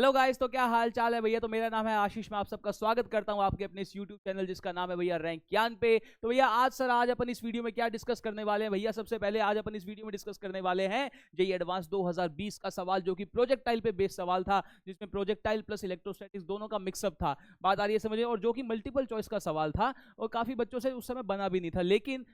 Hello guys, तो क्या हाल चाल है भैया। तो मेरा नाम है आशीष, मैं आप सबका स्वागत करता हूं आपके अपने इस यूट्यूब चैनल जिसका नाम है भैया रैंक ज्ञान पे। तो भैया आज अपन इस वीडियो में क्या डिस्कस करने वाले हैं भैया। सबसे पहले आज अपन इस वीडियो में डिस्कस करने वाले हैं जेईई एडवांस 2020 का सवाल, जो कि प्रोजेक्टाइल पे बेस्ड सवाल था, जिसमें प्रोजेक्टाइल प्लस इलेक्ट्रोस्टैटिक्स दोनों का मिक्सअप था। बात आ रही है समझिए, और जो कि मल्टीपल चॉइस का सवाल था और काफी बच्चों से उस समय बना भी नहीं था। लेकिन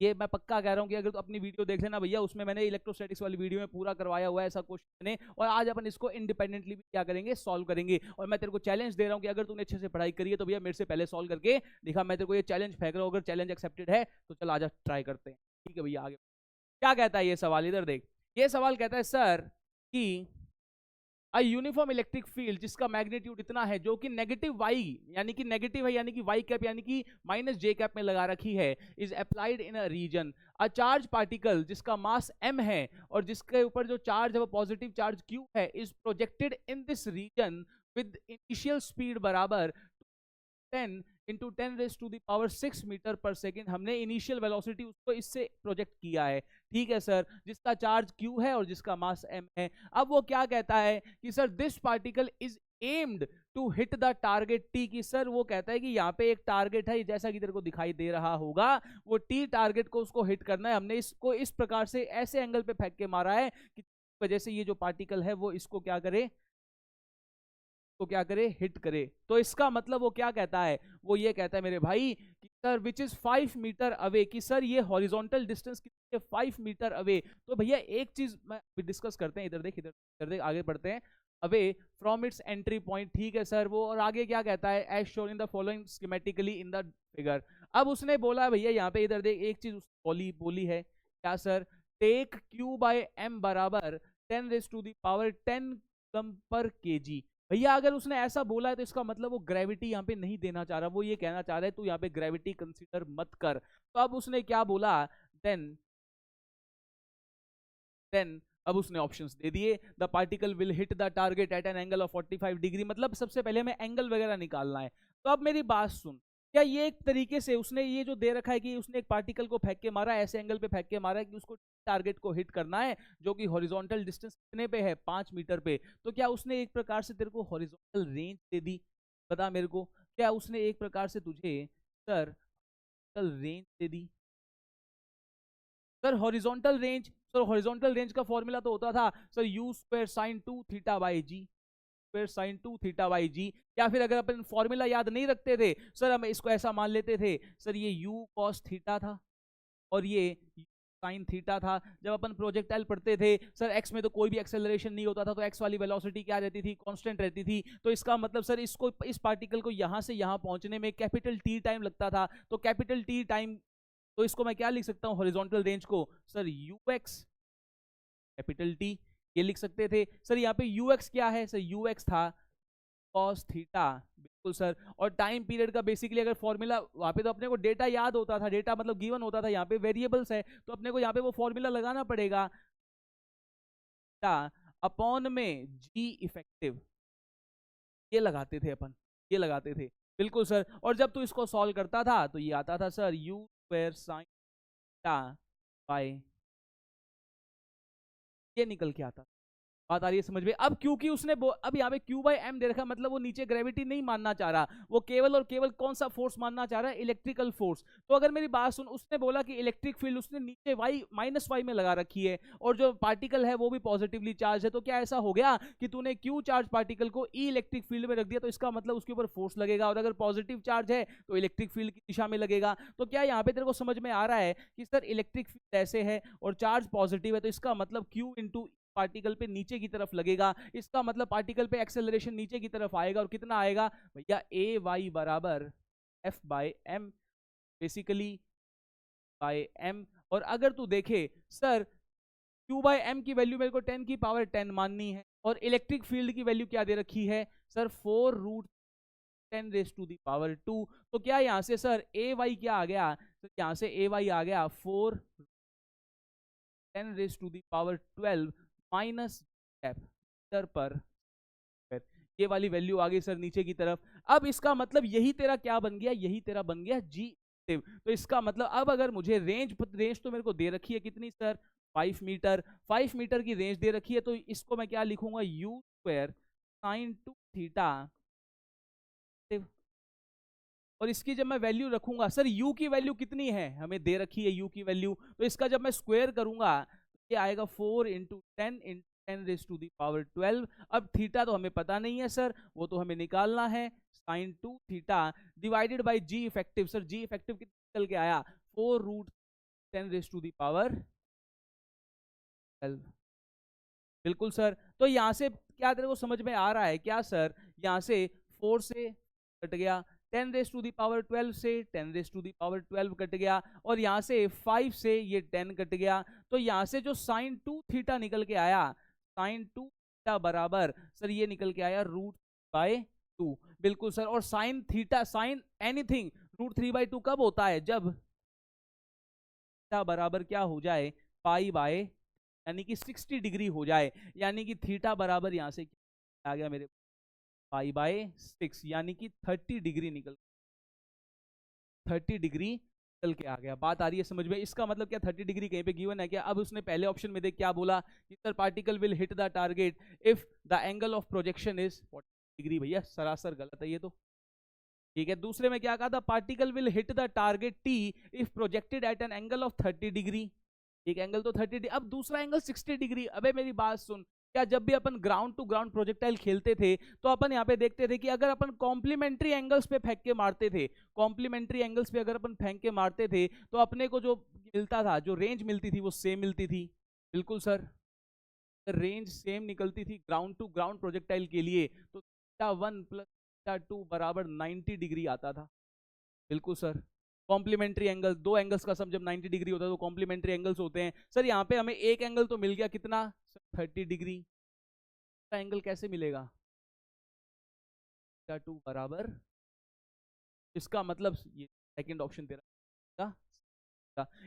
ये मैं पक्का कह रहा हूँ कि अगर तो अपनी वीडियो देख लेना भैया, उसमें मैंने इलेक्ट्रोस्टैटिक्स वाली वीडियो में पूरा करवाया हुआ है ऐसा क्वेश्चन है। और आज अपन इसको इंडिपेंडेंटली भी क्या करेंगे, सॉल्व करेंगे। और मैं तेरे को चैलेंज दे रहा हूँ कि अगर तूने अच्छे से पढ़ाई करी है तो भैया मेरे से पहले सॉल्व करके दिखा। मैं तेरे को ये चैलेंज फेंक रहा हूँ, अगर चैलेंज एक्सेप्टेड है तो चल आजा ट्राई करते हैं। ठीक है भैया, आगे क्या कहता है ये सवाल, इधर देख। ये सवाल कहता है सर कि अ यूनिफॉर्म इलेक्ट्रिक फील्ड जिसका मैग्नीट्यूड इतना है, जो कि नेगेटिव वाई यानी कि नेगेटिव है, यानी कि वाई कैप यानी कि माइनस जे कैप में लगा रखी है, is applied in a region. A charge particle जिसका मास m है और जिसके ऊपर जो चार्ज है वो पॉजिटिव चार्ज q है, is projected in this region with initial speed बराबर 10 इंटू 10⁻⁶ मीटर पर सेकेंड। हमने इनिशियल वेलोसिटी उसको इससे प्रोजेक्ट किया है। ठीक है सर, जिसका चार्ज q है और जिसका मास m है। अब वो क्या कहता है कि sir this particle is aimed to hit the target t, की सर वो कहता है कि यहाँ पे एक टारगेट है, जैसा कि तेरे को दिखाई दे रहा होगा, वो t टारगेट को उसको हिट करना है। हमने इसको इस प्रकार से ऐसे एंगल पे फेंक के मारा है कि वजह से ये जो पार्टिकल है वो इसको क्या करे, तो क्या करे, हिट करे। तो इसका मतलब वो क्या कहता है, वो ये कहता है मेरे भाई कि sir which is 5 meter away, कि सर ये हॉरिजॉन्टल डिस्टेंस कितनी है, 5 मीटर अवे। तो भैया एक चीज मैं डिस्कस करते हैं, इधर देख इधर देख, आगे बढ़ते हैं। Away from its entry point, ठीक है सर वो। और आगे क्या कहता है, as shown in the following schematically in the figure. अब उसने बोला भैया यहाँ पे, इधर देख एक चीज बोली बोली है क्या sir, take Q by M बराबर 10⁻10 कूलम पर केजी। भैया अगर उसने ऐसा बोला है तो इसका मतलब वो ग्रेविटी यहाँ पे नहीं देना चाह रहा, वो ये कहना चाह रहा है तू यहाँ पे ग्रेविटी कंसीडर मत कर। तो अब उसने क्या बोला, देन देन अब उसने ऑप्शंस दे दिए। The particle will hit the target at an angle of 45 degree, मतलब सबसे पहले हमें एंगल वगैरह निकालना है। तो अब मेरी बात सुन, क्या ये एक तरीके से उसने ये जो दे रखा है कि उसने एक पार्टिकल को फेंक के मारा है, ऐसे एंगल पे फेंक के मारा है कि उसको टारगेट को हिट करना है, जो कि हॉरिजॉन्टल डिस्टेंस कितने पे है, 5 मीटर पे। तो क्या उसने एक प्रकार से तेरे को हॉरिजॉन्टल रेंज दे दी, बता मेरे को। क्या उसने एक प्रकार से तुझे सर रेंज दे दी। Sir horizontal range, sir horizontal range का फॉर्मूला तो होता था sir u square sine 2 theta by g, square sine 2 theta by g. या फिर अगर अपन फॉर्मूला याद नहीं रखते थे सर, हम इसको ऐसा मान लेते थे सर, ये यू कॉस थीटा था और ये साइन थीटा था। जब अपन प्रोजेक्टाइल पढ़ते थे सर, एक्स में तो कोई भी एक्सेलरेशन नहीं होता था, तो एक्स वाली वेलोसिटी क्या रहती थी, कांस्टेंट रहती थी। तो इसका मतलब सर इसको, इस पार्टिकल को यहां से यहां पहुंचने में कैपिटल टी टाइम लगता था। तो कैपिटल टी टाइम, तो इसको मैं क्या लिख सकता हूँ हॉरिजॉन्टल रेंज को, sir you x capital T, ये लिख सकते थे सर। यहाँ पे यू एक्स क्या है सर, यू एक्स था कॉस थीटा, बिल्कुल सर। और टाइम पीरियड का बेसिकली अगर फॉर्मूला, वहां पे तो अपने को डेटा याद होता था, डेटा मतलब गिवन होता था, यहाँ पे वेरिएबल्स है तो अपने को यहाँ पे वो फॉर्मूला लगाना पड़ेगा, अपॉन में जी इफेक्टिव, ये लगाते थे अपन, ये लगाते थे, बिल्कुल सर। और जब तू इसको सॉल्व करता था तो ये आता था sir u square sine theta by, ये निकल के आता। बात आ रही है समझ में। अब क्योंकि उसने अब यहाँ पे क्यू बाई एम दे रखा, मतलब वो नीचे ग्रेविटी नहीं मानना चाह रहा, वो केवल और केवल कौन सा फोर्स मानना चाह रहा है, इलेक्ट्रिकल फोर्स। तो अगर मेरी बात सुन, उसने बोला कि इलेक्ट्रिक फील्ड उसने नीचे वाई माइनस वाई में लगा रखी है और जो पार्टिकल है वो भी पॉजिटिवली चार्ज है। तो क्या ऐसा हो गया कि तूने क्यू चार्ज पार्टिकल को ई इलेक्ट्रिक फील्ड में रख दिया, तो इसका मतलब उसके ऊपर फोर्स लगेगा, और अगर पॉजिटिव चार्ज है तो इलेक्ट्रिक फील्ड की दिशा में लगेगा। तो क्या यहाँ पे तेरे को समझ में आ रहा है कि सर इलेक्ट्रिक फील्ड ऐसे है और चार्ज पॉजिटिव है, तो इसका मतलब क्यू इंटू पार्टिकल पे नीचे की तरफ लगेगा, इसका मतलब पार्टिकल पे एक्सेलरेशन नीचे की तरफ आएगा। और कितना आएगा भैया, ए वाई बराबर F by M, basically by M. और अगर तू देखे सर, क्यू बाय एम की वैल्यू मेरे को 10 की पावर 10 माननी है, और इलेक्ट्रिक फील्ड की वैल्यू क्या दे रखी है सर, 4√10⁻²। तो क्या यहां से सर ए वाई क्या आ गया, तो यहां से ए वाई आ गया 4×10⁻12 माइनस मीटर पर। ये वाली वैल्यू आ गई सर नीचे की तरफ। अब इसका मतलब यही तेरा क्या बन गया, यही तेरा बन गया जी। तो इसका मतलब अब अगर मुझे रेंज तो मेरे को दे रखी है कितनी सर, 5 मीटर, 5 मीटर की रेंज दे रखी है, तो इसको मैं क्या लिखूंगा, यू स्क्वायर साइन 2 थीटा, और इसकी जब मैं वैल्यू रखूंगा, सर यू की वैल्यू कितनी है, हमें दे रखी है यू की वैल्यू, तो इसका जब मैं स्क्वायर करूंगा ये आएगा 4 into 10 raise to the power 12। अब थीटा तो हमें पता नहीं है सर, वो तो हमें निकालना है। Sine 2 theta divided by G effective, sir G effective कितना निकल के आया, 4 root 10 raise to the power 12। बिल्कुल सर, तो यहां से क्या तेरे को समझ में आ रहा है क्या सर, यहां से 4 से कट गया, 10 रेज टू दी पावर 12 से 10 raise to the power 12 cut गया, और यहां से 5 से ये 10 कट गया, तो यहां से जो साइन 2 थीटा निकल के आया, साइन 2 थीटा बराबर सर ये निकल के आया रूट बाय 2। बिल्कुल सर, और sine theta, sine anything root 3/2 कब होता है, जब थीटा बराबर क्या हो जाए, पाई बाय, यानी कि 60 डिग्री हो जाए, यानी कि थीटा बराबर यहां से आ गया मेरे पाई बाय 6, यानी कि 30 डिग्री निकल, 30 डिग्री निकल के आ गया। बात आ रही है समझ में, इसका मतलब क्या 30 डिग्री कहीं पे गिवन है क्या। अब उसने पहले ऑप्शन में देख क्या बोला कि sir particle will hit the target if the angle of projection is 40 degree, भैया सरासर गलत है ये तो, ठीक है। दूसरे में क्या कहा था, particle will hit the target T if projected at an angle of 30 degree, एक एंगल तो 30 डिग्री, अब दूसरा एंगल 60 डिग्री। अबे मेरी बात सुन, क्या जब भी अपन ग्राउंड टू ग्राउंड प्रोजेक्टाइल खेलते थे तो अपन यहाँ पे देखते थे कि अगर अपन कॉम्प्लीमेंट्री एंगल्स पे फेंक के मारते थे, कॉम्प्लीमेंट्री एंगल्स पे अगर अपन फेंक के मारते थे तो अपने को जो मिलता था, जो रेंज मिलती थी वो सेम मिलती थी। बिल्कुल सर, रेंज सेम निकलती थी ग्राउंड टू ग्राउंड प्रोजेक्टाइल के लिए, तो θ1 प्लस θ2 बराबर 90 डिग्री आता था। बिल्कुल सर, कॉम्प्लीमेंट्री एंगल, दो एंगल्स का सम जब 90 डिग्री होता है तो कॉम्प्लीमेंट्री एंगल्स होते हैं। सर यहाँ पे हमें एक एंगल तो मिल गया, कितना, 30 डिग्री, एंगल कैसे मिलेगा, θ2 बराबर, इसका मतलब ये सेकंड ऑप्शन तेरा,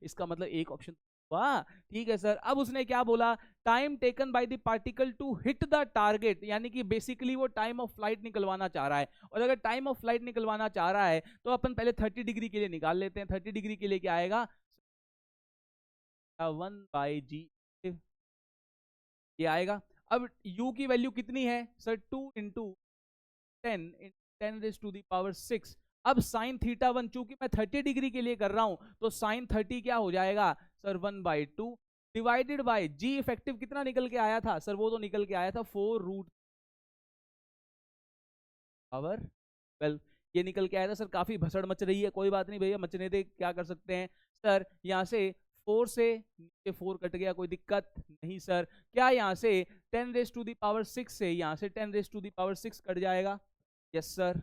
इसका मतलब एक ऑप्शन, वाह ठीक है सर। अब उसने क्या बोला, time taken by the particle to hit the target, यानी कि बेसिकली वो टाइम ऑफ फ्लाइट निकलवाना चाह रहा है, और अगर टाइम ऑफ फ्लाइट निकलवाना चाह रहा है तो अपन पहले 30 डिग्री के लिए निकाल लेते हैं। 30 डिग्री के लिए क्या आएगा, 1/g ये आएगा। अब u की वैल्यू कितनी है sir, 2 into 10 10 raise to the power 6। अब साइन θ1, चूंकि मैं 30 डिग्री के लिए कर रहा हूं तो साइन 30 क्या हो जाएगा sir, 1/2 divided by G effective कितना निकल के आया था सर, वो तो निकल के आया था 4 रूट पावर 12, ये निकल के आया था सर। काफी भसड़ मच रही है, कोई बात नहीं भैया, मचने दे, क्या कर सकते हैं सर। यहाँ से 4 से नीचे 4 कट गया, कोई दिक्कत नहीं सर। क्या यहाँ से 10 रेज टू दी पावर 6 से यहाँ से 10 raise to the power 6 cut जाएगा, यस सर,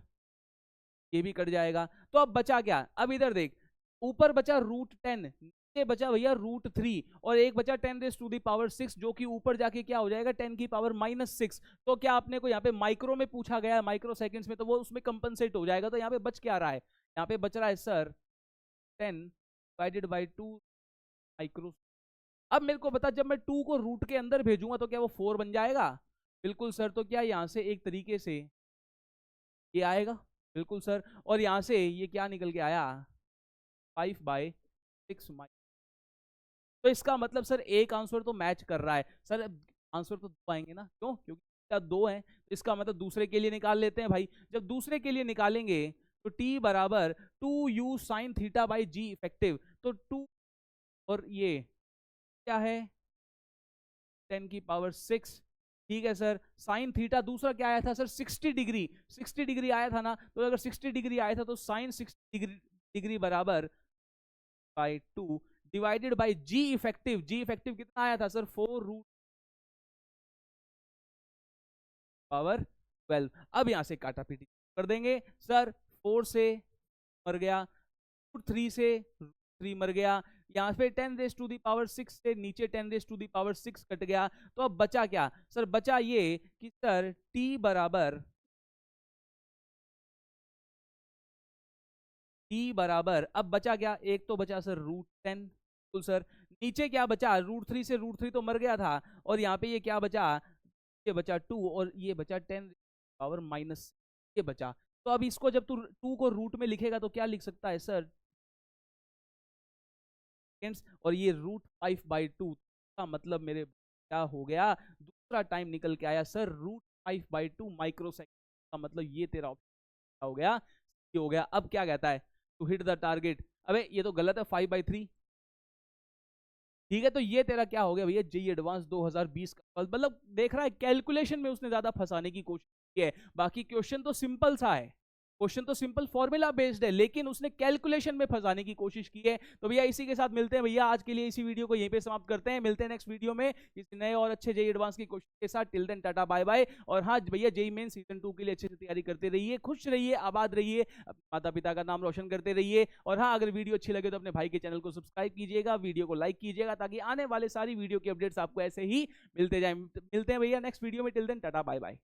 ये भी कट जाएगा। तो अब बचा क्या, अब इधर देख, ऊपर बचा √10, नीचे बचा भैया √3, और एक बचा 10 रेज टू दी पावर 6, जो कि ऊपर जाके क्या हो जाएगा 10 की पावर -6। तो क्या आपने को यहाँ पे माइक्रो में पूछा गया है, माइक्रो सेकंड्स में, तो वो उसमें कंपनसेट हो जाएगा। तो यहाँ पे बच क्या रहा है, यहाँ पे बच रहा है सर 10/2 माइक्रो। अब मेरे को बता, जब मैं 2 को रूट के अंदर भेजूंगा तो क्या वो 4 बन जाएगा, बिल्कुल सर। तो क्या यहाँ से एक तरीके से ये आएगा, बिल्कुल सर, और यहां से ये क्या निकल के आया 5/6 माइक्रो। तो इसका मतलब सर एक आंसर तो मैच कर रहा है सर, आंसर तो दो आएंगे ना, क्यों, क्योंकि क्या दो है, तो इसका मतलब दूसरे के लिए निकाल लेते हैं भाई। जब दूसरे के लिए निकालेंगे तो t बराबर 2u sine theta by G effective, तो 2 और ये क्या है 10 की पावर 6, ठीक है सर। साइन थीटा दूसरा क्या आया था सर, 60 डिग्री, 60 डिग्री आया था ना, तो अगर 60 डिग्री आया था तो साइन 60 डिग्री बराबर by 2 divided by G effective, G effective कितना आया था सर, 4 रूट पावर 12। अब यहां से काटा पीटी कर देंगे सर, 4 से मर गया, √3 से √3 मर गया, यहाँ पे 10 रेज टू दी पावर 6 से नीचे 10 raise to the power 6 cut गया। तो अब बचा क्या सर, बचा ये कि सर t बराबर, अब बचा क्या, एक तो बचा सर √10, बिल्कुल सर। नीचे क्या बचा, √3 से √3 तो मर गया था, और यहाँ पे ये क्या बचा, ये बचा 2, और ये बचा 10 पावर- ये बचा। तो अब इसको जब तू 2 को रूट में लिखेगा तो क्या लिख सकता है सर, और ये √5/2 का मतलब मेरे क्या हो गया, दूसरा टाइम निकल के आया सर 5/2 माइक्रोसेकंड का मतलब ये तेरा ऑप्शन हो गया, ये हो गया। अब क्या कहता है, टू हिट द टारगेट, अबे ये तो गलत है, 5/3। ठीक है, तो ये तेरा क्या हो गया भैया, जेईई एडवांस 2020 का, मतलब देख रहा है कैलकुलेशन में उसने ज्यादा फंसाने की कोशिश की है। बाकी क्वेश्चन तो सिंपल सा है, क्वेश्चन तो सिंपल फॉर्मूला बेस्ड है, लेकिन उसने कैलकुलेशन में फंसाने की कोशिश की है। तो भैया इसी के साथ मिलते हैं भैया, आज के लिए इसी वीडियो को यहीं पे समाप्त करते हैं। मिलते हैं नेक्स्ट वीडियो में किसी नए और अच्छे जेईई एडवांस के क्वेश्चन के साथ। Till then tata bye bye. और हाँ भैया, जेईई मेन सीजन 2 के लिए अच्छे से तैयारी करते रहिए, खुश रहिए, आबाद रहिए, माता पिता का नाम रोशन करते रहिए। और हाँ, अगर वीडियो अच्छी लगे तो अपने भाई के चैनल को सब्सक्राइब कीजिएगा, वीडियो को लाइक कीजिएगा, ताकि आने वाले सारी वीडियो की अपडेट्स आपको ऐसे ही मिलते जाए। मिलते हैं भैया नेक्स्ट वीडियो में। Till then tata bye bye.